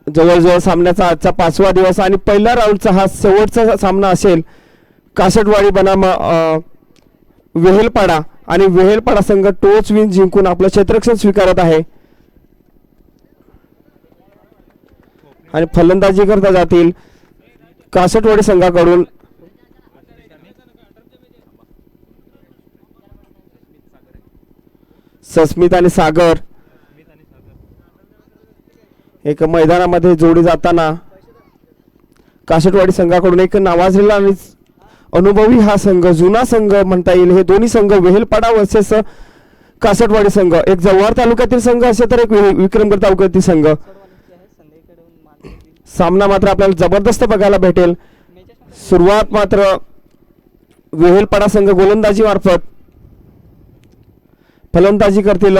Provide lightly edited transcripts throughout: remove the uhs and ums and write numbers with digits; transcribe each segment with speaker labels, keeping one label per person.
Speaker 1: जवळजवळ सामन्याचा आजचा 5वा दिवस आणि पहिल्या राऊंडचा हा शेवटचा सामना असेल. कासटवाडी बनाम वेहेलपाडा आणि वेहेलपाडा संघ टॉस विन जिंकून आपलं क्षेत्ररक्षण स्वीकारत आहे आणि फलंदाजी करता जातील कासटवाडी संघाकडून सस्मित आणि सागर. एक मैदानामध्ये जोडी जाताना कासटवाडी संघाकडून एक नावाजलेला आणि अनुभवी हा संघ, जुना संघ म्हणता येईल. हे दोन्ही संघ वेहेलपाडा वर्सेस कासटवाडी संघ, एक जव्हार तालुक्यातील संघ असेल तर एक विक्रमगड तालुक्यातील संघ. सामना मात्र आपल्याला जबरदस्त बघायला भेटेल. सुरुवात मात्र वेहेलपाडा संघ गोलंदाजी मार्फत फलंदाजी करतील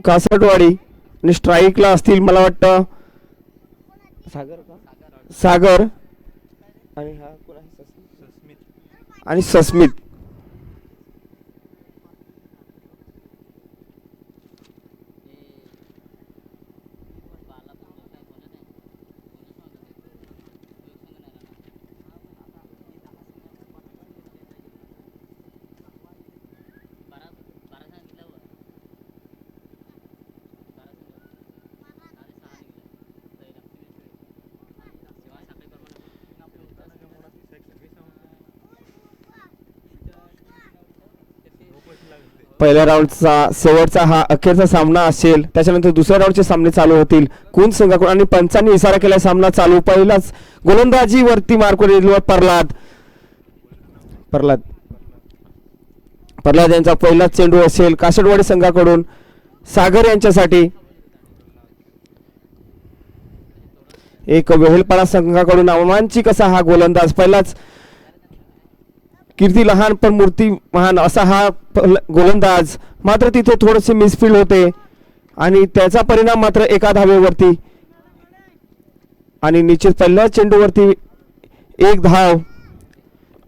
Speaker 1: कासटवाडी आणि स्ट्राईकला असतील मला वाटतं सागर आणि हा कोण आहे आणि सस्मित. पहिल्या राऊंडचा शेवटचा हा अखेरचा सामना असेल. त्याच्यानंतर दुसऱ्या राऊंडचे सामने चालू होतील. कुंज संघाकडून आणि पंचांनी इशारा केला सामना चालू. पहिलाच गोलंदाजीवरती मार्कवर प्रल्हाद यांचा पहिलाच चेंडू असेल कासटवाडी संघाकडून सागर यांच्यासाठी. एक वेहेलपाडा संघाकडून अवमानचिक असा हा गोलंदाज. पहिलाच कीर्ती लहान पण मूर्ती महान असा हा गोलंदाज, मात्र तिथे थोडेसे मिसफील्ड होते आणि त्याचा परिणाम मात्र एका धावेवरती आणि निश्चित पहिल्या चेंडूवरती एक धाव.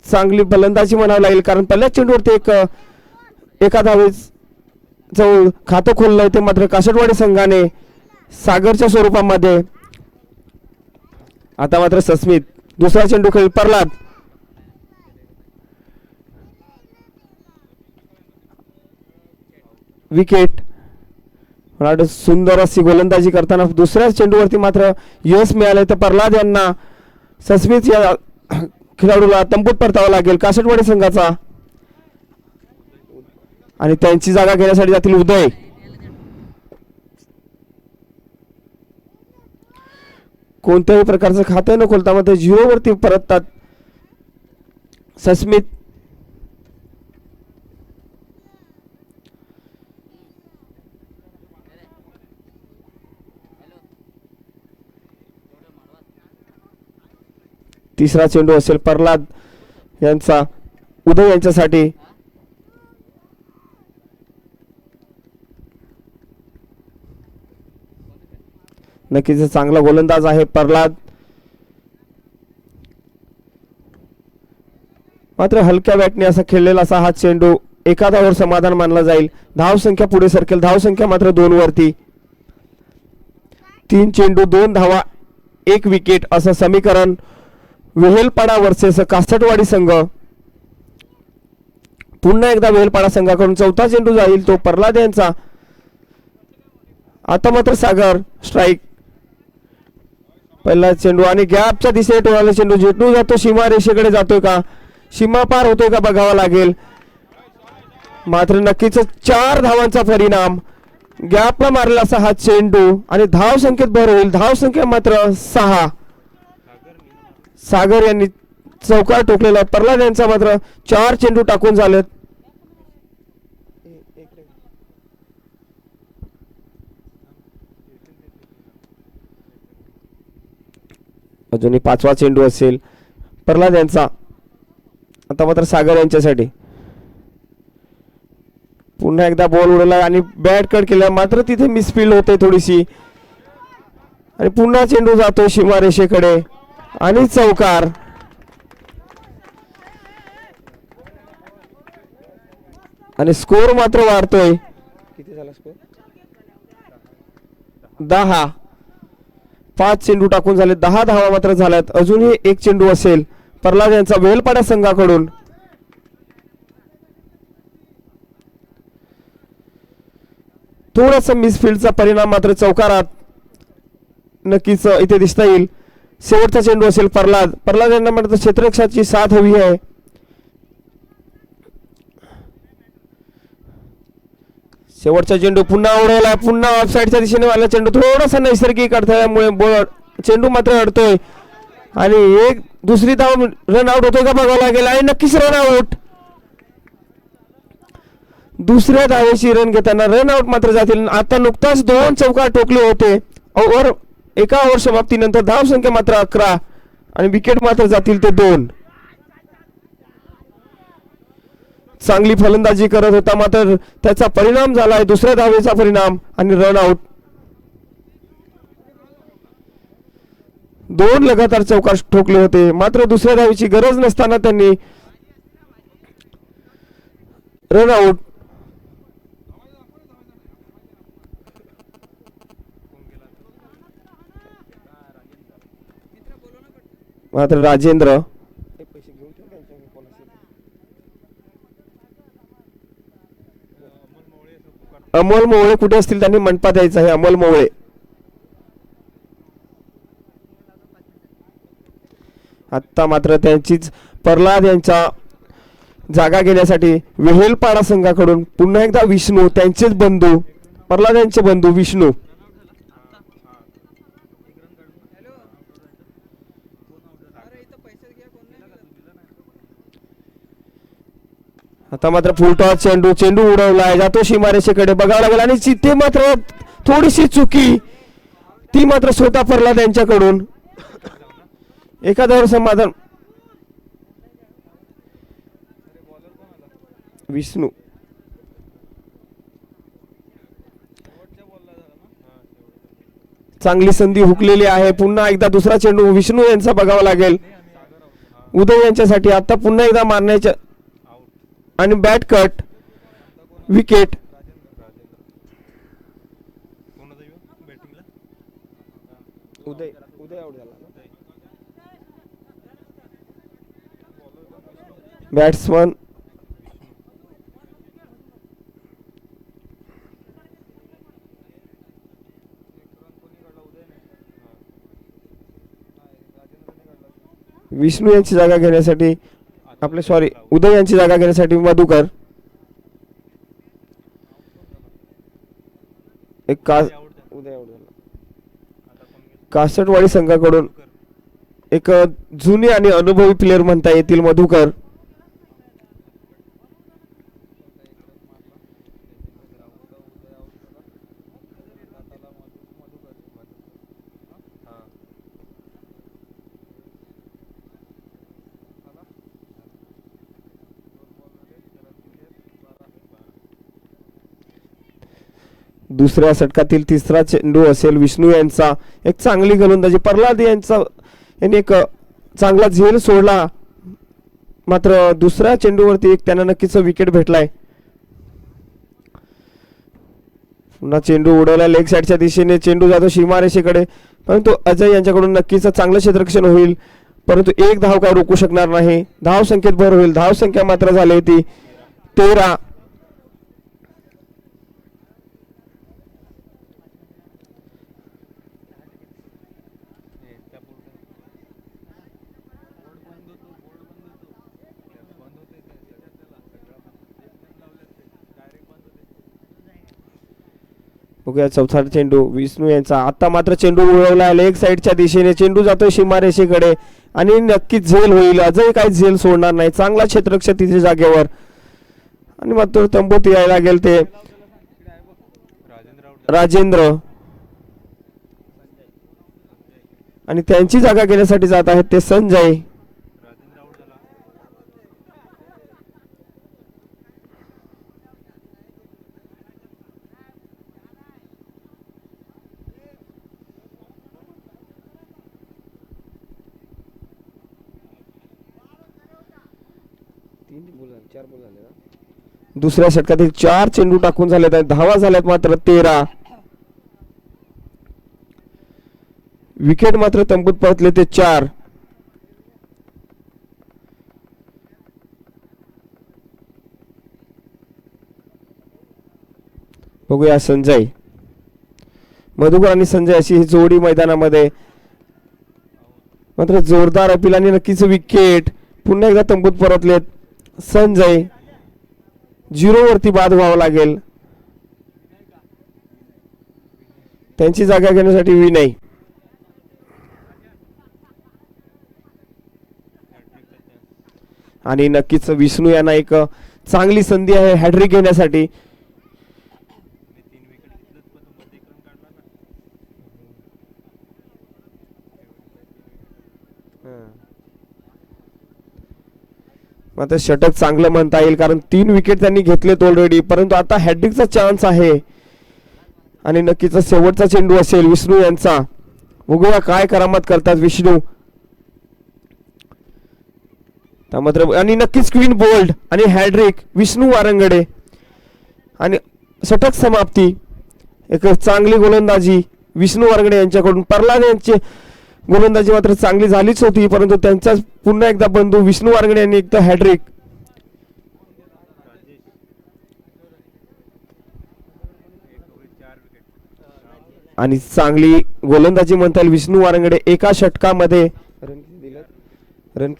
Speaker 1: चांगली फलंदाजी म्हणावं लागेल कारण पहिल्या चेंडूवरती एका धावेचं खातं खोललंय ते मात्र कासटवाडी संघाने सागरच्या स्वरूपामध्ये. आता मात्र सस्मित दुसरा चेंडू खेळ प्रल्हाद. विकेट. सुंदर अशी गोलंदाजी करताना दुसऱ्या चेंडूवरती मात्र यश मिळाले तर प्रल्हाद यांना सस्मित या खेळाडूला तंबूत परतावा लागेल कासटवाडी संघाचा आणि त्यांची जागा घेण्यासाठी जातील उदय. कोणत्याही प्रकारचं खातं न खोलता मध्ये 0 वरती परततात सस्मित. तिसरा चेंडू असेल प्रल्हाद यांचा उदय यांच्यासाठी. नक्कीच चांगला गोलंदाज आहे प्रल्हाद, मात्र हलक्या बॅटने असा खेळलेला असा हा चेंडू एका धावावर समाधान मानला जाईल. धाव संख्या पुढे सरकेल. धाव संख्या मात्र 2 वरती. 3 चेंडू 2 धावा 1 विकेट असं समीकरण वेहेलपाडा वर्सेस कासटवाडी संघ. पुन्हा एकदा वेहेलपाडा संघाकडून चौथा चेंडू जाईल तो प्रल्हाद यांचा. आता मात्र सागर स्ट्राईक. पहिला चेंडू आणि गॅपच्या दिशेने टोळाला चेंडू झेटून जातो. सीमा रेषेकडे जातोय का, सीमा पार होतोय का बघावा लागेल. मात्र नक्कीच 4 धावांचा परिणाम. गॅपला मारलेला असा हा चेंडू आणि धाव संख्येत भर होईल. धाव संख्या मात्र 6. सागर यांनी चौकार टोकलेला. प्रल्हाद यांचा मात्र 4 चेंडू टाकून झालेत. अजूनही 5वा चेंडू असेल प्रल्हाद यांचा. आता मात्र सागर यांच्यासाठी पुन्हा एकदा बॉल उडवला आणि बॅट कट केला, मात्र तिथे मिसफील्ड होते थोडीशी आणि पुन्हा चेंडू जातो सीमारेषेकडे आणि चौकार. आणि स्कोर मात्र वाढतोय. किती झाला स्कोर? 10. 5 चेंडू टाकून झाले 10 धावा मात्र झाल्यात. अजूनही एक चेंडू असेल प्रल्हाद यांचा वेलपाडा संघाकडून. थोडासा मिसफिल्डचा परिणाम मात्र चौकारात नक्कीच इथे दिसता येईल. शेवटचा चेंडू असेल प्रल्हाद यांना मात्र क्षेत्ररक्षकाची साथ हवी आहे. शेवटचा चेंडू पुन्हा उडवला, पुन्हा ऑफसाईडच्या दिशेने वाला चेंडू थोडासा नैसर्गिक अडथळ्यामुळे चेंडू मात्र अडतोय आणि एक दुसरी धाव रन आउट होतोय का बघावं लागेल आणि नक्कीच रन आउट. दुसऱ्या धावेची रन घेताना रन आउट मात्र जातील. आता नुकताच 2 चौकार ठोकले होते. एका ओव्हर समाप्तीनंतर धाव संख्या मात्र 11 आणि विकेट मात्र जातील ते 2. चांगली फलंदाजी करत होता मात्र त्याचा परिणाम झालाय दुसऱ्या धावेचा परिणाम आणि रन आउट. 2 लगातार चौकार ठोकले होते मात्र दुसऱ्या धावेची गरज नसताना त्यांनी रन आउट. मात्र राजेंद्र अमोल मोवळे कुठे असतील त्यांनी मंडपात यायचं आहे. अमोल मोवळे आता मात्र त्यांचीच प्रल्हाद यांच्या जागा घेण्यासाठी वेहेलपाडा संघाकडून पुन्हा एकदा विष्णू त्यांचेच बंधू प्रल्हाद यांचे बंधू विष्णू आता मात्र फुलटॉस चेंडू उडवलाय जातो सीमारेषेकडे बघावं लागेल आणि तिथे मात्र थोडीशी चुकी ती मात्र स्वतः प्रल्हाद यांच्याकडून. एखाद्यावर समाधान विष्णू चांगली संधी हुकलेली आहे. पुन्हा एकदा दुसरा चेंडू विष्णू यांचा बघावा लागेल. उदय यांच्यासाठी आता पुन्हा एकदा मारण्याच्या आणि बॅट कट विकेट. उदय आउट झाला. बॅट्समन विष्णू यांची जागा घेण्यासाठी उदय यांची जागा घेण्यासाठी मधुकर कासटवाडी संघाकडून एक जुने आणि अनुभवी प्लेअर म्हणता येतील मधुकर. दुसऱ्या षटकातील तिसरा चेंडू असेल विष्णू यांचा. एक चांगली गोलंदाजी प्रल्हाद यांनी एक चांगला झेल सोडला मात्र दुसऱ्या चेंडूवरती एक त्यांना नक्कीच विकेट भेटलाय. पुन्हा चेंडू उडवला लेग साईडच्या दिशेने चेंडू जातो सीमारेषेकडे परंतु अजय यांच्याकडून नक्कीच चांगलं क्षेत्ररक्षण होईल परंतु एक धाव का रोखू शकणार नाही. धाव संख्येत भर होईल. धाव संख्या मात्र झाली होती 13. चौथा चेंडू विष्णू यांचा. आता मात्र चेंडू उडवला लेग साईडच्या दिशेने चेंडू जातोय सीमारेषेकडे आणि नक्कीच झेल होईल. अजय काही झेल सोडणार नाही. चांगला क्षेत्ररक्षक तिथे जागेवर आणि मात्र तंबूत यायला लागेल ते राजेंद्र आणि त्यांची जागा घेण्यासाठी जात आहेत ते संजय. दुसऱ्या षटकातील 4 चेंडू टाकून झालेत. धावा झाल्यात मात्र 13. विकेट मात्र तंबूत परतले ते 4. बघूया संजय, मधुकर आणि संजय अशी ही जोडी मैदानामध्ये. मात्र जोरदार अपील आणि नक्कीच विकेट. पुन्हा एकदा तंबूत परतलेत संजय. 0 वरती बाद व्हावं लागेल. त्यांची जागा घेण्यासाठी विनय. आणि नक्कीच विष्णू यांना एक चांगली संधी आहे हॅट्रिक घेण्यासाठी. मात्र षटक चांगलं म्हणता येईल कारण 3 विकेट त्यांनी घेतलेत ऑलरेडी. परंतु आता हॅट्रिकचा चान्स आहे आणि नक्कीच शेवटचा चेंडू असेल विष्णू यांचा. बघूया काय करामत करतात विष्णू. मात्र आणि नक्कीच क्वीन बोल्ड आणि हॅट्रिक विष्णू वारंगडे आणि षटक समाप्ती. एक चांगली गोलंदाजी विष्णू वारंगडे यांच्याकडून. प्रल्हाद यांची गोलंदाजी मात्र चांगली झालीच होती परंतु त्यांचा पुन्हा एकदा बंधू विष्णू वारंगडे यांनी एकदा हॅट्रिक. आणि चांगली गोलंदाजी म्हणता येईल विष्णू वारंगडे. एका षटकामध्ये रन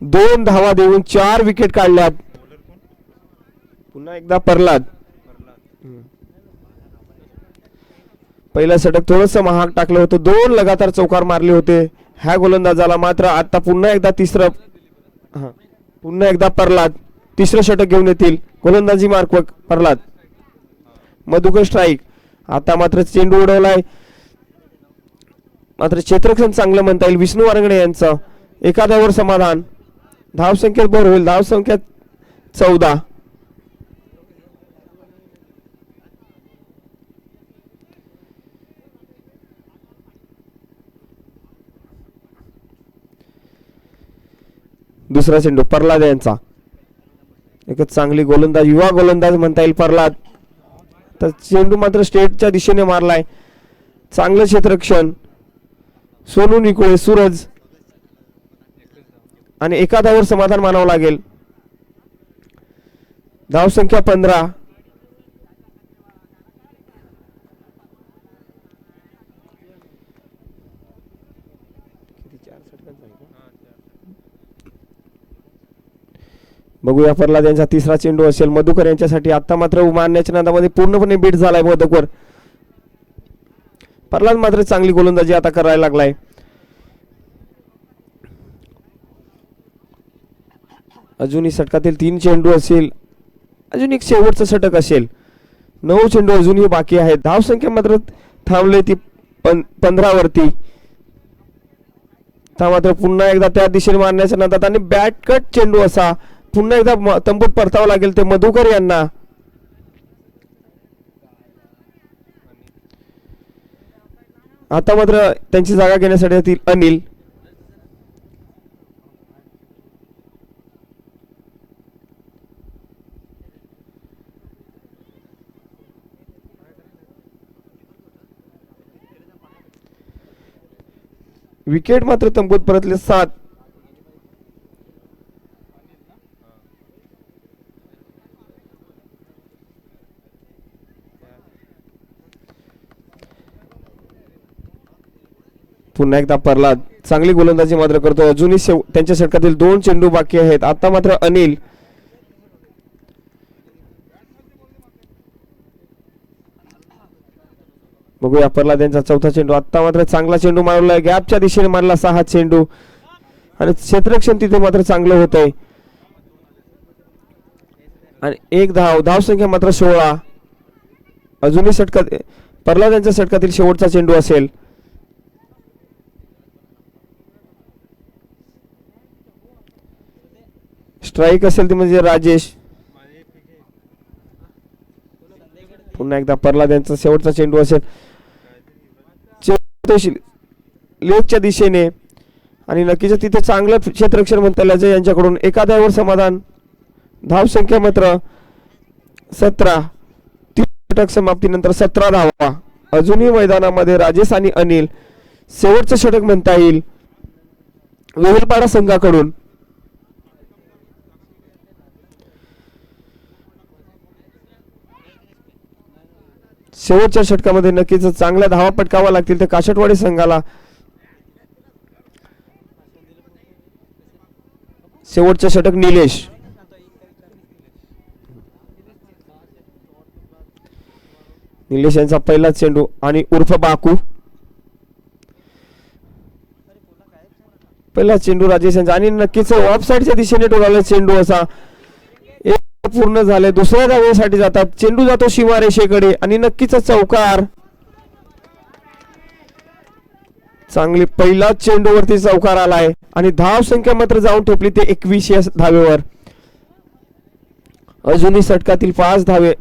Speaker 1: 2 धावा देऊन 4 विकेट काढल्यात. पुन्हा एकदा प्रल्हाद. पहिलं षटक थोडस महाग टाकलं होतं. 2 लगातार चौकार मारले होते ह्या गोलंदाजाला. मात्र आता पुन्हा एकदा पुन्हा एकदा प्रल्हाद 3रं षटक घेऊन येतील. गोलंदाजी मार्क प्रल्हाद. मधुकर स्ट्राईक. आता मात्र चेंडू उडवलाय. मात्र क्षेत्ररक्षण चांगलं म्हणता येईल विष्णू वारंगडे यांचं. एका धावावर समाधान. धावसंख्येत भर होईल. धावसंख्या 14. दुसरा चेंडू प्रल्हाद यांचा. एकच चांगली गोलंदाज युवा गोलंदाज म्हणता येईल प्रल्हाद. तर चेंडू मात्र स्टेटच्या दिशेने मारलाय. चांगलं क्षेत्ररक्षण. सोनू निकोळे सूरज आणि एका धावावर समाधान मानावं लागेल. धावसंख्या 15. बघूया प्रल्हाद यांचा 3रा चेंडू असेल मधुकर यांच्यासाठी. आता मात्र मारण्याच्या नादामध्ये पूर्णपणे बीट झालाय मधुकर. प्रल्हाद मात्र चांगली गोलंदाजी आता करायला लागलाय. अजूनही षटकातील 3 चेंडू असेल. अजून एक शेवटचं षटक असेल. 9 चेंडू अजूनही बाकी आहेत. धावसंख्या मात्र थांबले ती 15 वरती. मात्र पुन्हा एकदा त्या दिशेने मारण्याच्या नादात आणि बॅट कट चेंडू असा पुन्हा एकदा तंबूत परतावं लागेल ते मधुकर यांना. आता मात्र त्यांची जागा घेण्यासाठी येतील अनिल. विकेट मात्र तंबूत परतले 7. पुन्हा एकदा प्रल्हाद चांगली गोलंदाजी मात्र करतो. अजूनही त्यांच्या षटकातील 2 चेंडू बाकी आहेत. आता मात्र अनिल. बघूया प्रल्हाद यांचा 4था चेंडू. आता मात्र चांगला चेंडू मारला. गॅपच्या दिशेने मारला 6 चेंडू आणि क्षेत्ररक्षण तिथे मात्र चांगलं होत आहे. आणि 1 धाव. धावसंख्या मात्र 16. अजूनही षटकात प्रल्हाद यांच्या षटकातील शेवटचा चेंडू असेल. स्ट्राईक असेल ती म्हणजे राजेश. पुन्हा एकदा प्रल्हाद यांचा शेवटचा चेंडू असेल लेगच्या दिशेने आणि नक्कीच तिथे चांगलं क्षेत्ररक्षण म्हणता येईल अजय यांच्याकडून. एका धावावर समाधान. धावसंख्या मात्र 17. 3 षटक समाप्तीनंतर 17 धावा. अजूनही मैदानामध्ये राजेश आणि अनिल. शेवटचं षटक म्हणता येईल वेहेलपाडा संघाकडून. शेवटच्या षटकामध्ये नक्कीच चांगल्या धावा पटकावा लागतील त्या काशटवाडी संघाला. शेवटचे षटक निलेश. निलेश यांचा पहिला चेंडू आणि उर्फ बाकू. पहिला चेंडू राजेश यांचा आणि नक्कीच ऑफ साइडच्या दिशेने टोळाला चेंडू असा. एक पूर्ण झाले. दुसऱ्या धावेसाठी जातात. चेंडू जातो सीमारेषेकडे आणि नक्कीच चौकार. चांगली पहिला चेंडूवरती चौकार आलाय आणि धाव संख्या मात्र जाऊन ठेपली ते 21 या धावेवर. अजूनही षटकातील 5 धावे.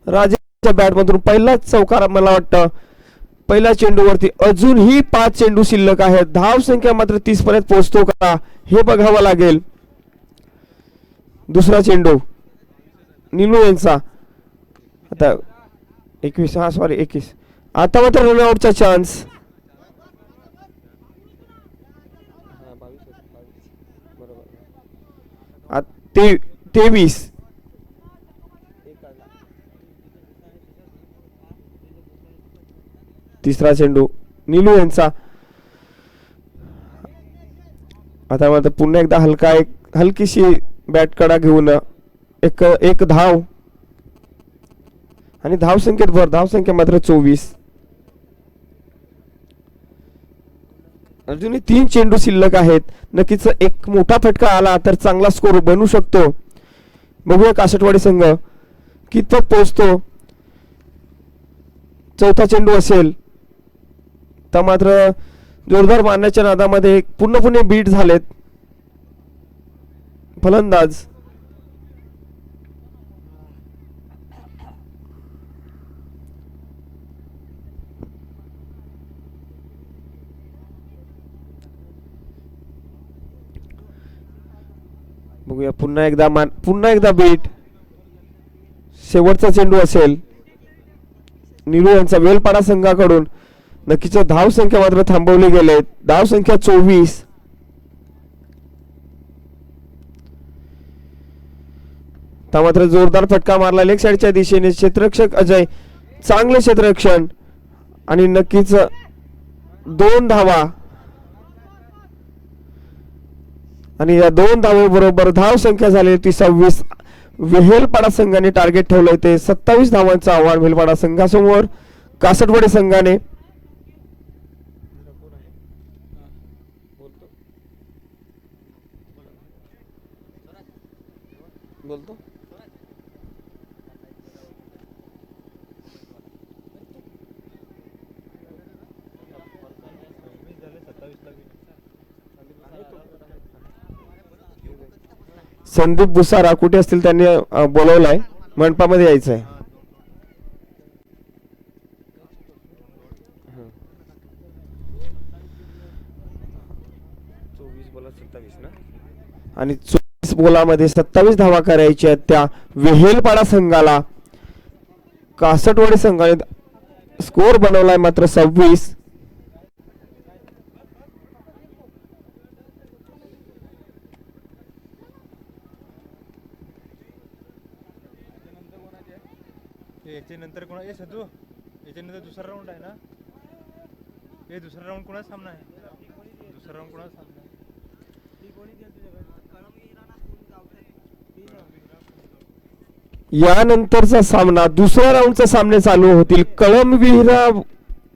Speaker 1: राजेशच्या बॅटमधून पहिलाच चौकार मला वाटतं. पहिल्या चेंडूवरती अजूनही 5 चेंडू शिल्लक आहेत. धाव संख्या मात्र 30 पर्यंत पोहोचतो का हे बघावं लागेल. दुसरा चेंडू निलू यांचा. आता 21. आता मात्र रनआउटचा चान्स. 23. तिसरा चेंडू निलू यांचा. आता मात्र पुन्हा एकदा हलकीशी बॅट कडा घेऊन एक धाव आणि धाव संख्येत भर. धाव संख्या मात्र 24. अजूनही 3 चेंडू शिल्लक आहेत. नक्कीच एक मोठा फटका आला तर चांगला स्कोर बनू शकतो. बघूया काशटवाडी संघ कितपत पोहोचतो. चौथा चेंडू असेल तर मात्र जोरदार मारण्याच्या नादामध्ये पूर्णपणे बीट झालेत फलंदाज. बघूया पुन्हा एकदा बीट. शेवटचा चेंडू असेल निलू यांचा वेलपाडा संघाकडून. नक्कीच धाव संख्या मात्र थांबवली गेले. धाव संख्या 24. मात्र जोरदार फटका मारला लेग साइडच्या दिशेने. क्षेत्ररक्षक अजय चांगले क्षेत्ररक्षण आणि नक्कीच 2 धावा आणि या 2 धावांबरोबर धाव संख्या झाली ती 26. वेहेलपाडा संघाने टार्गेट ठेवलंय ते 27 धावांचं आव्हान वेहेलपाडा संघासमोर. कासटवाडी संघाने संदीप बुसारा कुठे असतील त्यांनी बोलवलाय. मंडपामध्ये यायचंय. आणि 24 बोलामध्ये 27 धावा करायच्या आहेत त्या वेहेलपाडा संघाला. कासटवाडी संघाने स्कोर बनवलाय मात्र 26.
Speaker 2: याच्यानंतर कोणा सदू याच्यानंतर दुसरा राऊंड आहे ना. हे दुसरा राऊंड कोणाचा सामना आहे. दुसरा राऊंड कोणाचा सामना आहे.
Speaker 1: यानंतरचा सामना दुसऱ्या राऊंडचा सामने चालू होतील. कळमविहिरा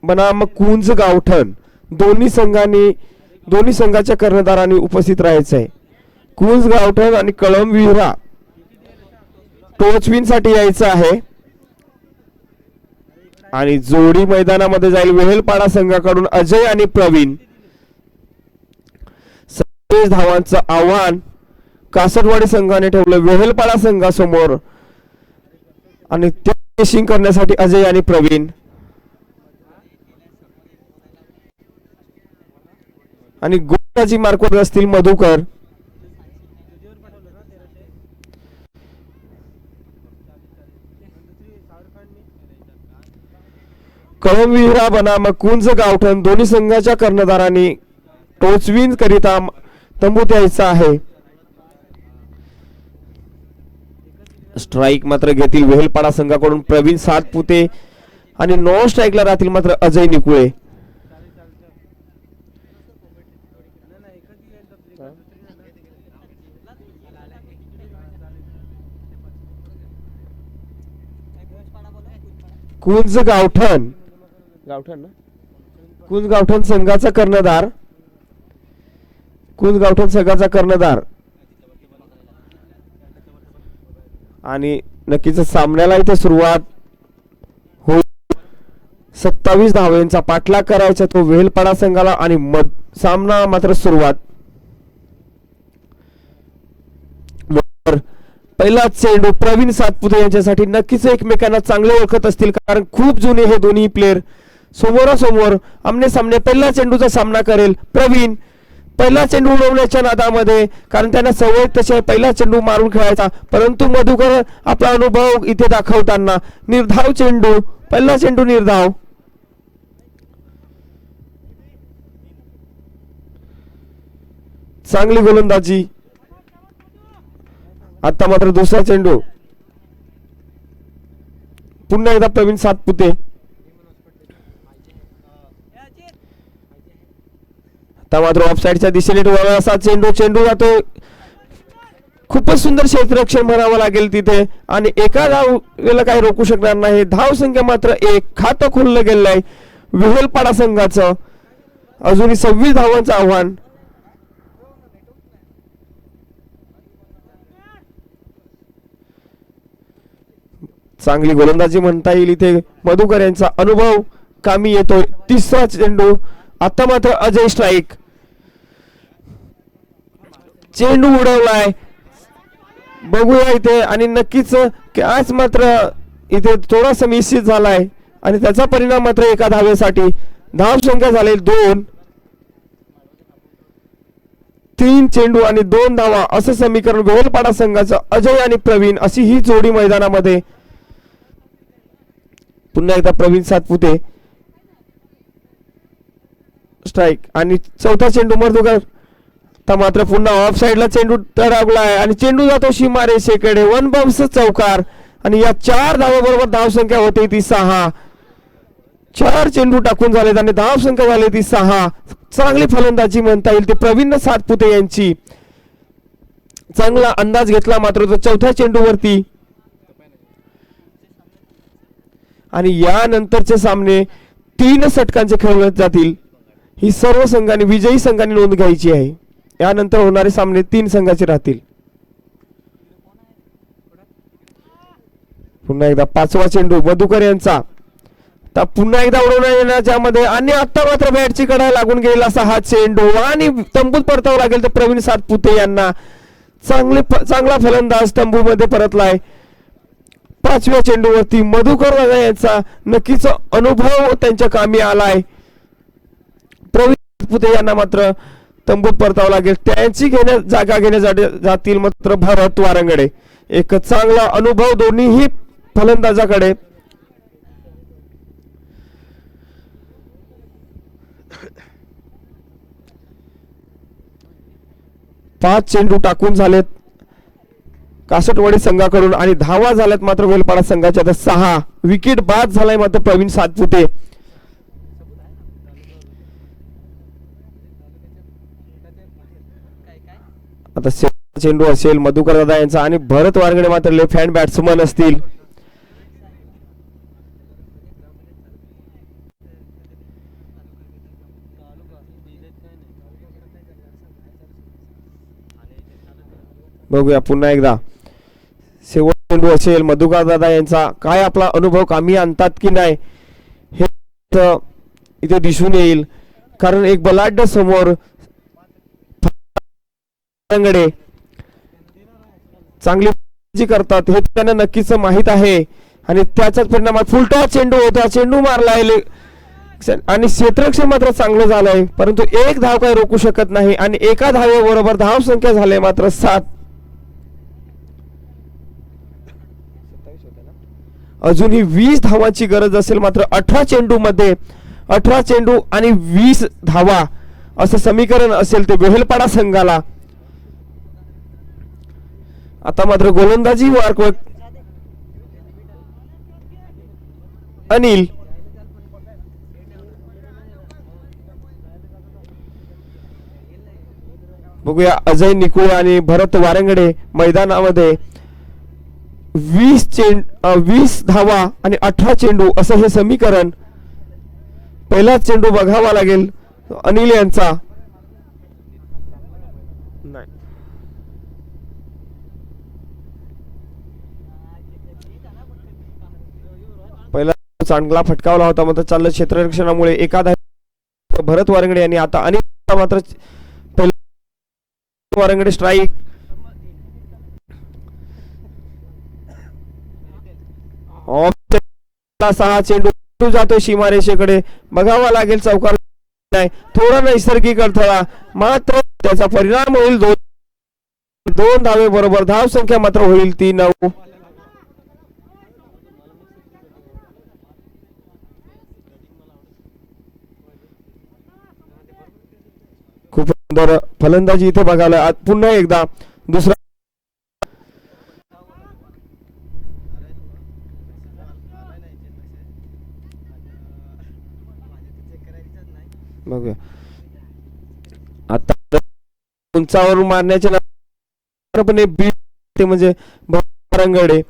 Speaker 1: बनाम कुंज गावठण दोन्ही संघाच्या कर्णधारांनी उपस्थित राहायचंय. कुंज गावठण आणि कळमविहिरा टॉस विन साठी यायचं आहे आणि जोडी मैदानामध्ये जाईल वेहेलपाडा संघाकडून अजय आणि प्रवीण. 27 धावांचं आव्हान कासटवाडी संघाने ठेवलं वेहेलपाडा संघासमोर आणि ते फिनिशिंग करण्यासाठी अजय आणि प्रवीण. आणि गोलंदाजी मार्कवर असतील मधुकर. ओम विहिरा बनाम कुंज गावठण दोन्ही संघाच्या कर्णधारांनी टोचविन करिता तंबूत यायचा आहे. स्ट्राईक मात्र घेतील वेहेलपाडा संघाकडून प्रवीण सातपुते आणि नॉन स्ट्राईकला राहतील मात्र अजय निकुळे. कुंज गावठण गावठण ना कुंज गावठण संघाचा कर्णधार कुंज गावठण संघाचा कर्णधार आणि नक्कीच सामन्याला इथे सुरुवात होईल. 27 धावांचा पाठलाग करायचा तो वेहेलपाडा संघाला आणि सामना मात्र सुरुवात. पहिला चेंडू प्रवीण सातपुते यांच्यासाठी नक्कीच एकमेकांना चांगले ओळखत असतील कारण खूप जुने हे दोन्ही प्लेयर समोरासमोर आमने सामने पहिला चेंडूचा सामना करेल. प्रवीण पहिला चेंडू उडवण्याच्या नादामध्ये कारण त्यांना सवय तसे पहिला चेंडू मारून खेळायचा परंतु मधुकर आपला अनुभव इथे दाखवताना निर्धाव चेंडू पहिला चेंडू निर्धाव. चांगली गोलंदाजी. आता मात्र दुसरा चेंडू पुन्हा एकदा प्रवीण सातपुते. आता मात्र ऑफसाईडच्या दिशेने टोळाला असा चेंडू जातो. खूपच सुंदर क्षेत्ररक्षण म्हणावं लागेल तिथे आणि एका धावेला काही रोखू शकणार नाही. धाव संख्या मात्र 1. खातं खोललं गेलं आहे वेहेलपाडा संघाचं. अजूनही 26 धावांचं आव्हान. चांगली गोलंदाजी म्हणता येईल इथे. मधुकर यांचा अनुभव कामी येतोय. तिसरा चेंडू. आता मात्र अजय स्ट्राईक. चेंडू उडवलाय बघूया इथे आणि नक्कीच कॅच मात्र इथे थोडासा मिसशीत झालाय आणि त्याचा परिणाम मात्र एका धावेसाठी. धाव संख्या झाले 2. 3 चेंडू आणि 2 धावा असं समीकरण वेहेलपाडा संघाचं. अजय आणि प्रवीण अशी ही जोडी मैदानामध्ये. पुन्हा एकदा प्रवीण सातपुते स्ट्राईक आणि चौथा चेंडू मधुकर. मात्र पुन्हा ऑफ साइडला चेंडू तडावलाय आणि चेंडू जातो सीमारेषेकडे. 1 बाउन्स चौकार आणि या 4 धावाबरोबर धावसंख्या होते ती 6. 4 चेंडू टाकून झालेत आणि धावसंख्या झाली ती 6. चांगली फलंदाजी म्हणता येईल ते प्रवीण सातपुते यांची. चांगला अंदाज घेतला मात्र तो चौथ्या चेंडूवरती आणि यानंतरचे सामने 3 षटकांचे खेळवले जातील. ही सर्व संघांनी विजयी संघांनी नोंद घ्यायची आहे. यानंतर होणारे सामने 3 संघाचे राहतील. पुन्हा एकदा 5वा चेंडू मधुकर यांचा. पुन्हा एकदा उडवण्यात येण्याच्यामध्ये आणि आता मात्र बॅटची कडा लागून गेला असा हा चेंडू आणि तंबूत परतावं लागेल तर प्रवीण सातपुते यांना. चांगला फलंदाज तंबूमध्ये परतलाय. 5व्या चेंडूवरती मधुकर यांचा नक्कीच अनुभव त्यांच्या कामी आलाय. प्रवीण सातपुते यांना मात्र तंबूत परतावं लागेल. त्यांची जागा घेण्यासाठी जातील मात्र भरत वारंगडे. एक चांगला अनुभव दोन्हीही फलंदाजाकडे. पाच चेंडू टाकून झालेत कासटवाडी संघाकडून आणि धावा झाल्यात मात्र वेलपाडा संघाच्या. 6 विकेट बाद झालाय मात्र प्रवीण सातपुते. आता चेंडू असेल मधुकर दादा यांचा आणि भरत वारगडे मात्र लेफ्ट हँड बॅट्समन असतील. बघूया पुन्हा एकदा शेवट चेंडू असेल मधुकर दादा यांचा. काय आपला अनुभव कामी आणतात की नाही हे इथे दिसून येईल कारण एक बलाढ्य समोर चांगली करतात हे त्यांना नक्कीच माहित आहे आणि त्याचाच परिणामात फुलटॉस चेंडू होता. चेंडू मारलाय आणि क्षेत्ररक्षण मात्र चांगलं झालंय परंतु एक धाव काय रोखू शकत नाही आणि एका धावेबरोबर धाव संख्या झाले मात्र 7. अजूनही 20 धावांची गरज असेल, मात्र 18 चेंडू मध्ये 18 चेंडू आणि 20 धावा असं समीकरण असेल ते वेहेलपाडा संघाला. आता मात्र गोलंदाजी मार्क अनिल, बघूया अजय निकुळे आणि भरत वारंगडे मैदानामध्ये 20 धावा आणि 18 चेंडू असं हे समीकरण. पहिला चेंडू बघावा लागेल अनिल यांचा. नाही, पहिला चांगला फटकावला होता, मात्र चांगलं क्षेत्ररक्षणामुळे एका धाव भरत वारंगडे यांनी. आता अनिल मात्र पहिला वारंगडे स्ट्राईक. सहा चेंडू जातोय सीमारेषेकडे, बघावा लागेल चौकार नाही, थोडा नैसर्गिक अडथळा, मात्र त्याचा परिणाम होईल. दोन धावे बरोबर, धाव संख्या मात्र होईल 3-9. खूप सुंदर फलंदाजी इथे बघायला. पुन्हा एकदा दुसरा बघूया. आता उंचावरून मारण्याच्या बीट म्हणजे वारंगडे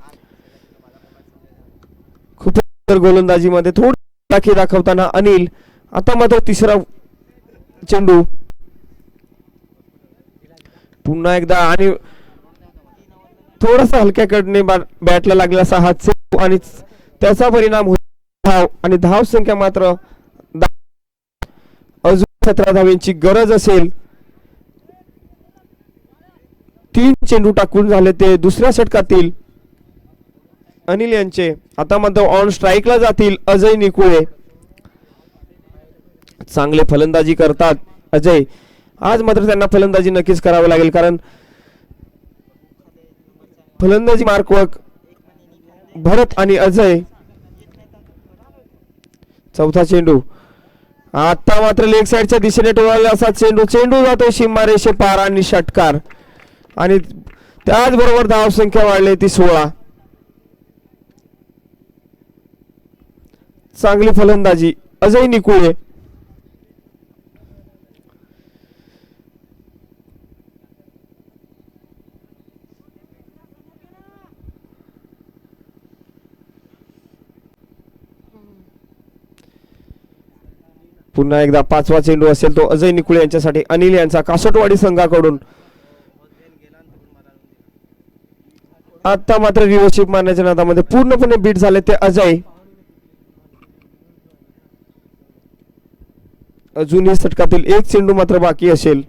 Speaker 1: खूप सुंदर गोलंदाजी मध्ये थोडी राखी दाखवताना अनिल. आता मात्र तिसरा चेंडू पुन्हा एकदा आणि थोडासा हलक्याकडने बॅटला लागलेला हा चेंडू आणि त्याचा परिणाम होईल आणि धाव संख्या मात्र अजून 17 धावांची गरज असेल. 3 चेंडू टाकून झाले ते दुसऱ्या षटकातील अनिल यांचे. आता मात्र ऑन स्ट्राईकला जातील अजय निकुळे. चांगले फलंदाजी करतात अजय. आज मात्र त्यांना फलंदाजी नक्कीच करावी लागेल, कारण फलंदाजी मार्कवर्क भरत आणि अजय. चौथा चेंडू आता मात्र लेग साइडच्या दिशेने टोळाला असा चेंडू जातो सीमारेषे पार आणि षटकार. आणि त्याचबरोबर धाव संख्या वाढली ती 16. चांगली फलंदाजी अजय निकुळे. पुन्हा एकदा 5वा चेंडू असेल तो अजय निकुळे यांच्यासाठी. अनिल यांचा कासटवाडी संघाकडून. आता मात्र रिव्हर्शिप मारण्याच्या नादामध्ये पूर्णपणे बीट झाले ते अजय. अजूनही षटकातील एक चेंडू मात्र बाकी असेल.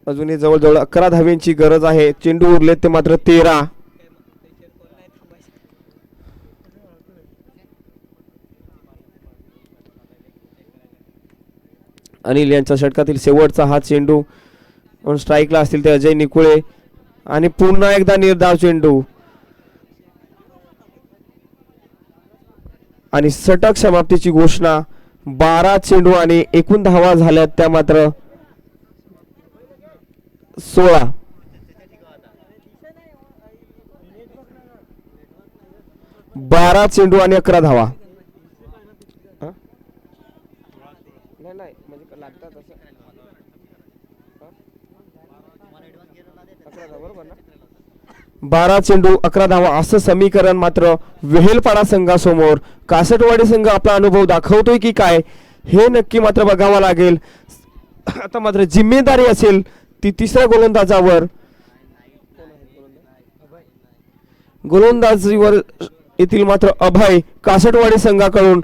Speaker 1: अजूनही जवळजवळ 11 धाव्यांची गरज आहे. चेंडू उरले ते मात्र 13. अनिल यांच्या षटकातील शेवटचा हा चेंडू. स्ट्राईकला असतील ते अजय निकुळे आणि पुन्हा एकदा निर्धाव चेंडू आणि षटक समाप्तीची घोषणा. 12 चेंडू आणि एकूण धावा झाल्यात त्या मात्र 16. 12 चेंडू आणि 11 धावा. म्हणजे लागतात 12 चेंडू 11 धावा असं समीकरण मात्र वेहेलपाडा संघासमोर. कासटवाडी संघ आपला अनुभव दाखवतोय की काय हे नक्की मात्र बघावं लागेल. आता मात्र जिम्मेदारी असेल ती तिसऱ्या गोलंदाजावर. गोलंदाजीवर येथील मात्र अभय कासटवाडी संघाकडून.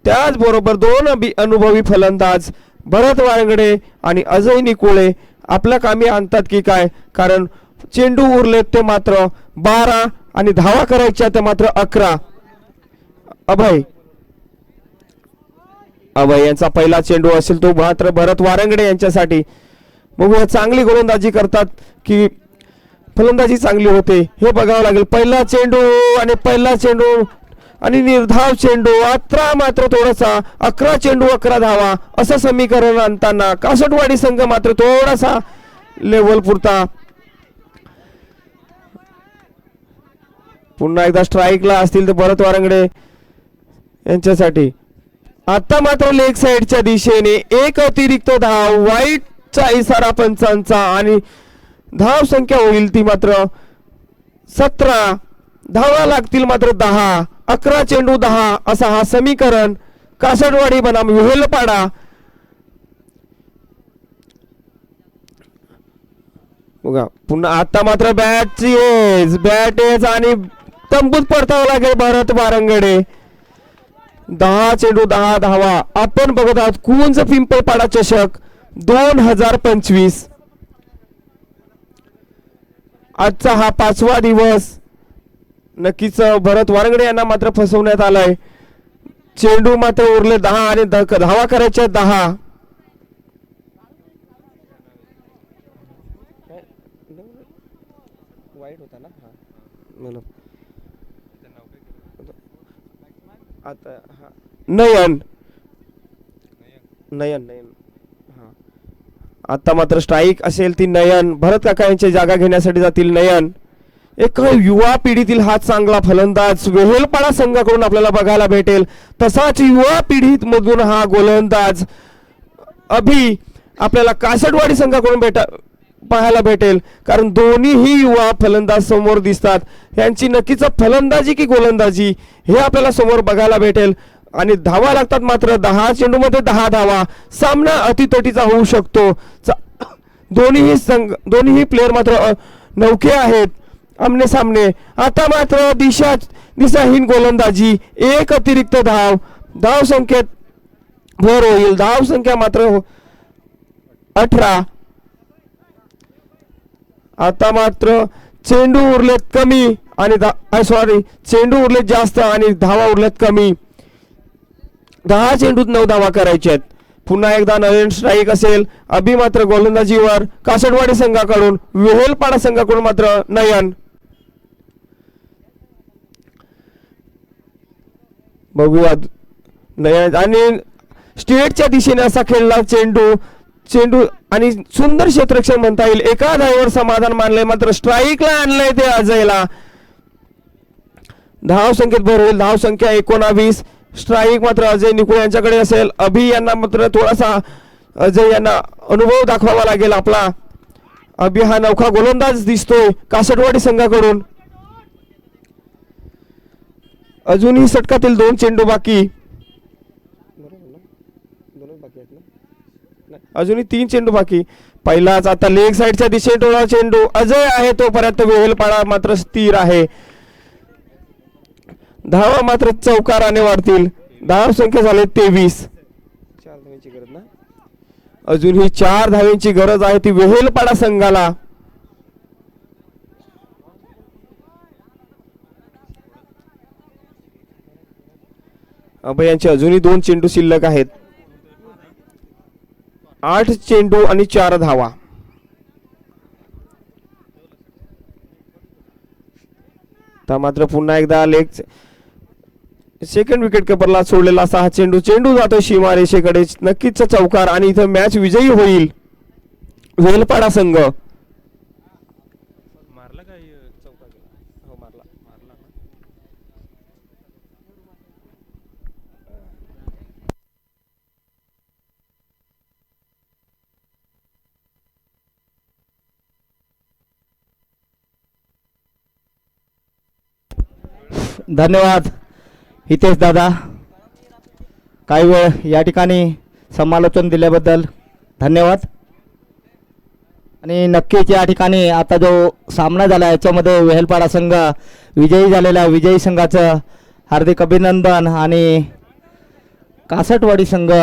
Speaker 1: त्याचबरोबर 2 अनुभवी फलंदाज भरत वारंगडे आणि अजय निकुळे आपल्या कामी आणतात की काय, कारण चेंडू उरले ते मात्र 12 आणि धावा करायच्या ते मात्र 11. अभय यांचा पहिला चेंडू असेल तो मात्र भरत वारंगडे यांच्यासाठी. बघूया चांगली गोलंदाजी करतात की फलंदाजी चांगली होते हे बघावं लागेल. पहिला चेंडू आणि निर्धाव चेंडू. आता मात्र थोडासा 11 चेंडू 11 धावा असं समीकरण आणताना कासटवाडी संघ मात्र थोडासा लेवल पुरता. पुन्हा एकदा स्ट्राईकला असतील तर भरत वारंगडे यांच्यासाठी. आता मात्र लेग साइडच्या दिशेने एक अतिरिक्त धाव, वाईटचा इशारा पंचांचा आणि धाव संख्या होईल ती मात्र 17. धावा लागतील मात्र 10. 11 चेंडू 10 असा हा समीकरण कासटवाडी बनाम विहेलपाडा. बघा पुन्हा आता मात्र बॅट एज आणि तंबूत परतावं लागेल भरत वारंगडे. 10 चेंडू 10 धावा आपण बघत आहोत कुंज पिंपळपाडा चषक 2025. आजचा हा 5वा दिवस. नक्कीच भरत वारंगडे यांना मात्र फसवण्यात आलाय. चेंडू मात्र उरले 10 आणि धावा करायच्या 10. वाईट होता ना म्हणून आता हा नयन हा. आता मात्र स्ट्राईक असेल ती नयन. भरत काका यांची जागा घेण्यासाठी जातील नयन. एक युवा पिढीतील हा चांगला फलंदाज वेहेलपाडा संघाकडून आपल्याला बघायला भेटेल. तसाच युवा पिढीत मधून हा गोलंदाज अभि आपल्याला कासटवाडी संघाकडून पाहायला भेटेल. कारण दोन्हीही युवा फलंदाज समोर दिसतात. यांची नक्कीच फलंदाजी की गोलंदाजी हे आपल्याला समोर बघायला भेटेल. आणि धावा लागतात मात्र 10 चेंडू मध्ये 10 धावा. सामना अतितटीचा होऊ शकतो. दोन्हीही प्लेयर मात्र नौके आहेत आमने सामने. आता मात्र दिशाहीन गोलंदाजी. एक अतिरिक्त धाव संख्येत भर होईल. धाव संख्या मात्र 18. आता मात्र चेंडू उरलेत कमी आणि चेंडू उरलेत जास्त आणि धावा उरलेत कमी. 10 चेंडूत 9 धावा करायच्या आहेत. पुन्हा एकदा नवीन स्ट्राईक असेल. अभि मात्र गोलंदाजीवर कासटवाडी संघाकडून. वेहेलपाडा संघाकडून मात्र नयन. बघूया नयन आणि स्टेटच्या दिशेने असा खेळला चेंडू आणि सुंदर क्षेत्ररक्षण म्हणता येईल. एका धावेवर समाधान मानलंय मात्र स्ट्राईकला आणलंय ते अजयला. धाव संख्येत भर होईल. धाव संख्या 19. स्ट्राईक मात्र अजय निकुळ यांच्याकडे असेल. अभि यांना मात्र थोडासा अजय यांना अनुभव दाखवावा लागेल आपला. अभि हा नौका गोलंदाज दिसतोय कासटवाडी संघाकडून. अजूनही षटकातील 2 चेंडू बाकी. अजूनही 3 चेंडू बाकी. पहिलाच आता लेग साइडच्या दिशेने टोळा चेंडू. अजय आहे तोपर्यंत वेहेलपाडा मात्र स्थिर आहे. धावा मात्र चौकाराने वाढतील. धाव संख्या झाली 23. 4 धावांची गरज ना. अजूनही 4 धावांची गरज आहे ती वेहेलपाडा संघाला. अभयांचे अजूनही 2 चेंडू शिल्लक आहेत. 8 चेंडू आणि 4 धावा. तर मात्र पुन्हा एकदा लेग सेकंड विकेट किपरला सोडलेला असा हा चेंडू जातो सीमारेषेकडे. नक्कीच चौकार आणि इथं मॅच विजयी होईल वेहेलपाडा संघ.
Speaker 2: मारला काय चौका गेला. हो मारला.
Speaker 3: धन्यवाद हितेश दादा. काही वेळ या ठिकाणी समालोचन दिल्याबद्दल धन्यवाद. आणि नक्कीच या ठिकाणी आता जो सामना झाला याच्यामध्ये वेहेलपाडा संघ विजयी झालेला. विजयी संघाचं हार्दिक अभिनंदन. आणि कासटवाडी संघ